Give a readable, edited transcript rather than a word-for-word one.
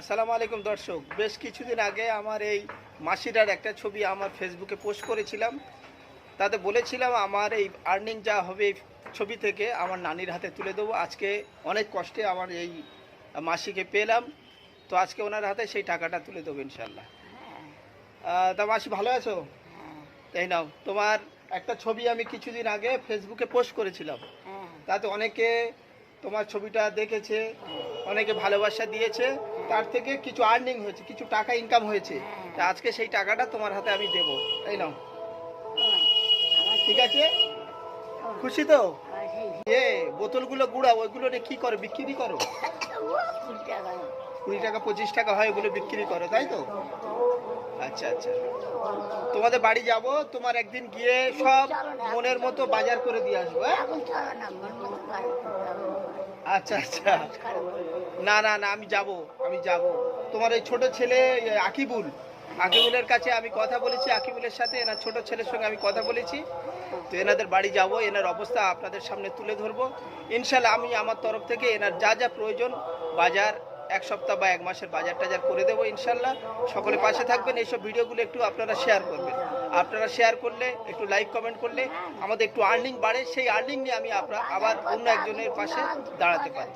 আসসালামু আলাইকুম দর্শক, বেশ কিছুদিন আগে আমার এই মাসিটার একটা ছবি আমার ফেসবুকে পোস্ট করেছিলাম। তাতে বলেছিলাম আমার এই আর্নিং যা হবে এই ছবি থেকে আমার নানির হাতে তুলে দেবো। আজকে অনেক কষ্টে আমার এই মাসিকে পেলাম, তো আজকে ওনার হাতে সেই টাকাটা তুলে দেবো ইনশাল্লাহ। তা মাসি ভালো আছো? তাই নাও, তোমার একটা ছবি আমি কিছুদিন আগে ফেসবুকে পোস্ট করেছিলাম, তাতে অনেকে তোমার ছবিটা দেখেছে, অনেকে ভালোবাসা দিয়েছে, তার থেকে কিছু আর্নিং হয়েছে, কিছু টাকা ইনকাম হয়েছে। তা আজকে সেই টাকাটা তোমার হাতে আমি দেবো, তাই নাও। ঠিক আছে, খুশি তো? এ বোতলগুলো গুঁড়া ওইগুলো কি করো, বিক্রি করো? 20 টাকা 25 টাকা হয়, ওগুলো বিক্রি করো, তাই তো? আচ্ছা আচ্ছা, তোমাদের বাড়ি যাব, তোমার একদিন গিয়ে সব মনের মতো বাজার করে দিয়ে আসবো। আচ্ছা আচ্ছা, না না না, আমি যাব। তোমার এই ছোট ছেলে আকিবুলের কাছে আমি কথা বলেছি, আকিবুলের সাথে এনার ছোট ছেলের সঙ্গে আমি কথা বলেছি। তো এনাদের বাড়ি যাব, এনার অবস্থা আপনাদের সামনে তুলে ধরবো ইনশাল্লাহ। আমি আমার তরফ থেকে এনার যা যা প্রয়োজন বাজার, 1 সপ্তাহ বা 1 মাসের বাজার টাজার করে দেবো ইনশাল্লাহ। সকলে পাশে থাকবেন, এইসব ভিডিওগুলো একটু আপনারা শেয়ার করবেন। আপনারা শেয়ার করলে, একটু লাইক কমেন্ট করলে আমাদের একটু আর্নিং বাড়ে, সেই আর্নিং নিয়ে আমি আবার অন্য একজনের পাশে দাঁড়াতে পারি।